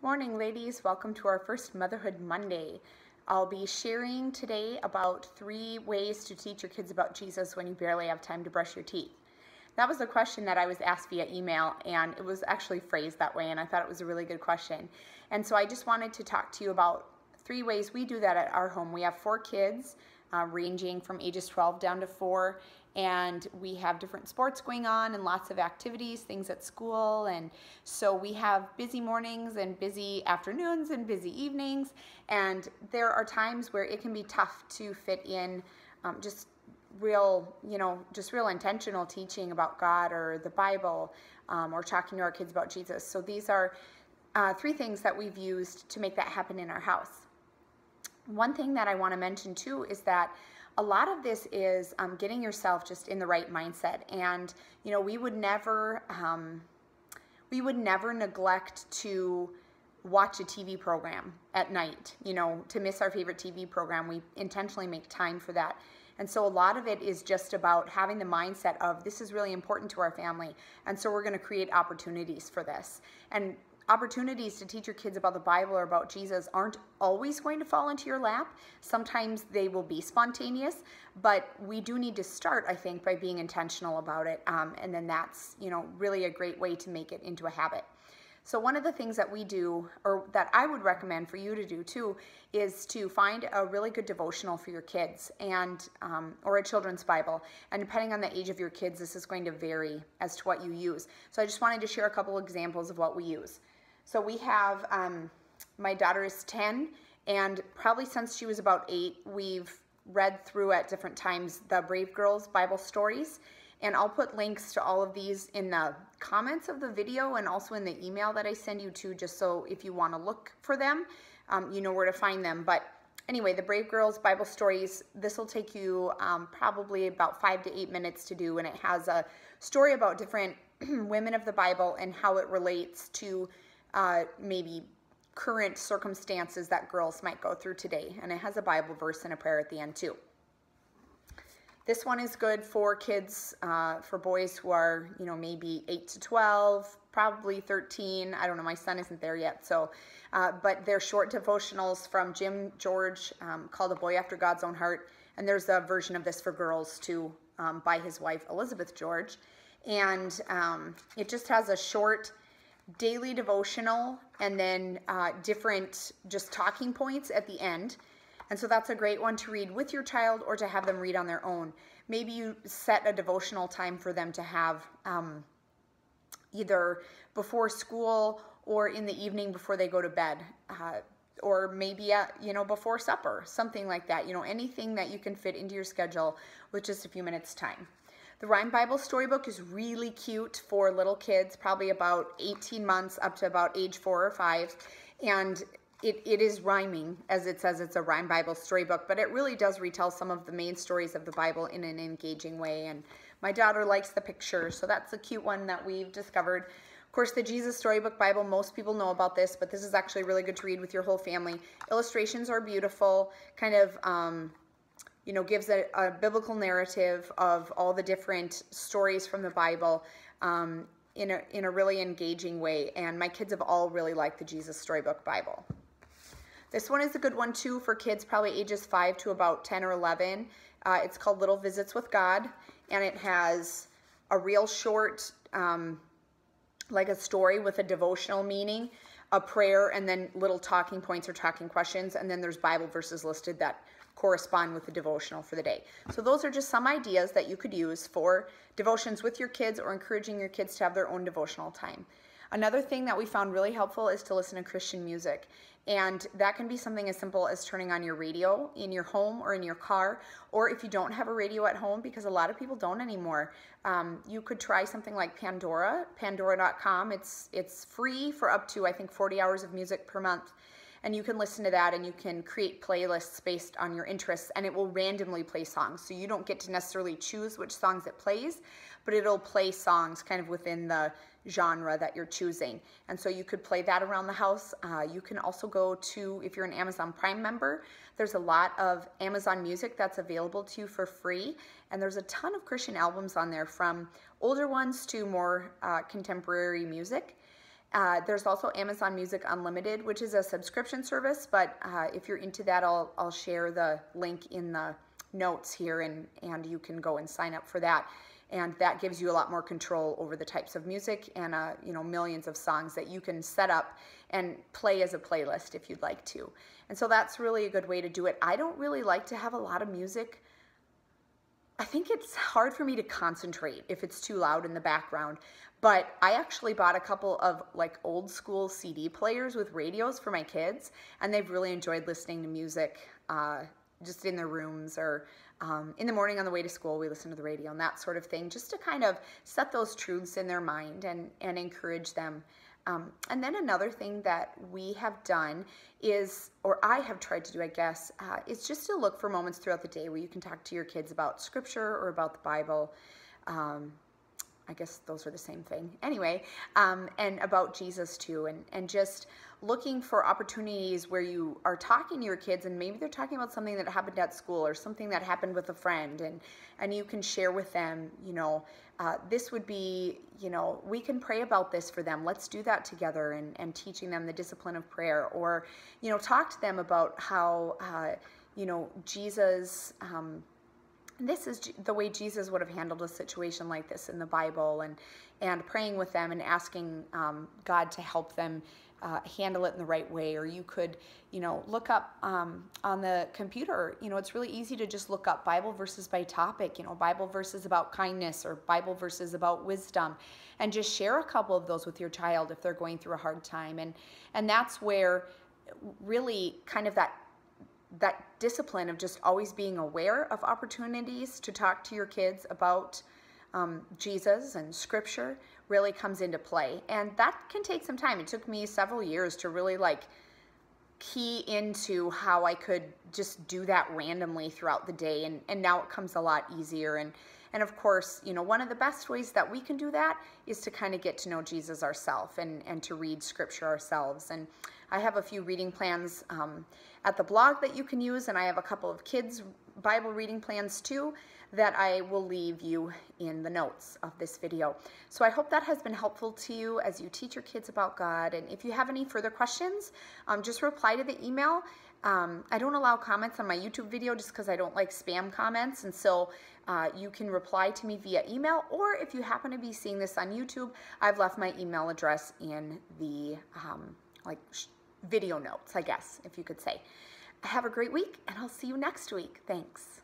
Morning, ladies. Welcome to our first Motherhood Monday. I'll be sharing today about 3 ways to teach your kids about Jesus when you barely have time to brush your teeth. That was a question that I was asked via email, and it was actually phrased that way, and I thought it was a really good question. And so I just wanted to talk to you about 3 ways we do that at our home. We have 4 kids, ranging from ages 12 down to 4, and we have different sports going on and lots of activities, things at school, and so we have busy mornings and busy afternoons and busy evenings, and there are times where it can be tough to fit in just real intentional teaching about God or the Bible, or talking to our kids about Jesus. So these are 3 things that we've used to make that happen in our house. One thing that I want to mention too is that a lot of this is getting yourself just in the right mindset, and we would never neglect to watch a TV program at night, to miss our favorite TV program. We intentionally make time for that. And so a lot of it is just about having the mindset of this is really important to our family, and so we're going to create opportunities for this. And opportunities to teach your kids about the Bible or about Jesus aren't always going to fall into your lap. Sometimes they will be spontaneous, but we do need to start, I think, by being intentional about it. And then that's, really a great way to make it into a habit. So one of the things that we do, or that I would recommend for you to do too, is to find a really good devotional for your kids, and or a children's Bible. And depending on the age of your kids, this is going to vary as to what you use. So I just wanted to share a couple examples of what we use. So we have, my daughter is 10, and probably since she was about 8, we've read through at different times the Brave Girls Bible stories. And I'll put links to all of these in the comments of the video and also in the email that I send you to, just so if you want to look for them, you know where to find them. But anyway, the Brave Girls Bible stories, this will take you probably about 5 to 8 minutes to do, and it has a story about different women of the Bible and how it relates to maybe current circumstances that girls might go through today. And it has a Bible verse and a prayer at the end too. This one is good for kids, for boys who are, maybe 8 to 12, probably 13. I don't know, my son isn't there yet. So, but they're short devotionals from Jim George, called A Boy After God's Own Heart. And there's a version of this for girls too, by his wife, Elizabeth George. And it just has a short daily devotional, and then different just talking points at the end. And so that's a great one to read with your child or to have them read on their own. Maybe you set a devotional time for them to have either before school or in the evening before they go to bed, or maybe before supper, something like that. Anything that you can fit into your schedule with just a few minutes time. The Rhyme Bible Storybook is really cute for little kids, probably about 18 months up to about age 4 or 5. And it is rhyming, as it says it's a Rhyme Bible Storybook, but it really does retell some of the main stories of the Bible in an engaging way. And my daughter likes the pictures, so that's a cute one that we've discovered. Of course, the Jesus Storybook Bible, most people know about this, but this is actually really good to read with your whole family. Illustrations are beautiful, kind of gives a biblical narrative of all the different stories from the Bible in a really engaging way. And my kids have all really liked the Jesus Storybook Bible. This one is a good one too for kids probably ages 5 to about 10 or 11. It's called Little Visits with God, and it has a real short, like a story with a devotional meaning, a prayer, and then little talking points or talking questions, and then there's Bible verses listed that correspond with the devotional for the day. So those are just some ideas that you could use for devotions with your kids or encouraging your kids to have their own devotional time. Another thing that we found really helpful is to listen to Christian music. And that can be something as simple as turning on your radio in your home or in your car, or if you don't have a radio at home, because a lot of people don't anymore, you could try something like Pandora, pandora.com. It's free for up to, I think, 40 hours of music per month. And you can listen to that, and you can create playlists based on your interests, and it will randomly play songs. So you don't get to necessarily choose which songs it plays, but it'll play songs kind of within the genre that you're choosing. And so you could play that around the house. You can also go to, if you're an Amazon Prime member, there's a lot of Amazon Music that's available to you for free. And there's a ton of Christian albums on there, from older ones to more contemporary music. There's also Amazon Music Unlimited, which is a subscription service, but if you're into that, I'll share the link in the notes here, and you can go and sign up for that. And that gives you a lot more control over the types of music and millions of songs that you can set up and play as a playlist if you'd like to. And so that's really a good way to do it. I don't really like to have a lot of music. I think it's hard for me to concentrate if it's too loud in the background. But I actually bought a couple of like old school CD players with radios for my kids, and they've really enjoyed listening to music just in their rooms, or in the morning on the way to school, we listen to the radio and that sort of thing, just to kind of set those truths in their mind and encourage them. And then another thing that we have done is, or I have tried to do, I guess, is just to look for moments throughout the day where you can talk to your kids about scripture or about the Bible. I guess those are the same thing. Anyway, and about Jesus too, and just looking for opportunities where you are talking to your kids, and maybe they're talking about something that happened at school or something that happened with a friend, and you can share with them, this would be, we can pray about this for them. Let's do that together, and teaching them the discipline of prayer, or, talk to them about how, Jesus, this is the way Jesus would have handled a situation like this in the Bible, and praying with them and asking God to help them handle it in the right way. Or you could, look up on the computer, it's really easy to just look up Bible verses by topic, Bible verses about kindness or Bible verses about wisdom, and just share a couple of those with your child if they're going through a hard time. And that's where really kind of that discipline of just always being aware of opportunities to talk to your kids about Jesus and scripture really comes into play. And that can take some time. It took me several years to really key into how I could just do that randomly throughout the day. And now it comes a lot easier. And of course, one of the best ways that we can do that is to kind of get to know Jesus ourselves and to read scripture ourselves. And I have a few reading plans at the blog that you can use, and I have a couple of kids' Bible reading plans too that I will leave you in the notes of this video. So I hope that has been helpful to you as you teach your kids about God. And if you have any further questions, just reply to the email. I don't allow comments on my YouTube video just because I don't like spam comments, and so you can reply to me via email, or if you happen to be seeing this on YouTube, I've left my email address in the video notes, I guess, if you could say. Have a great week, and I'll see you next week. Thanks.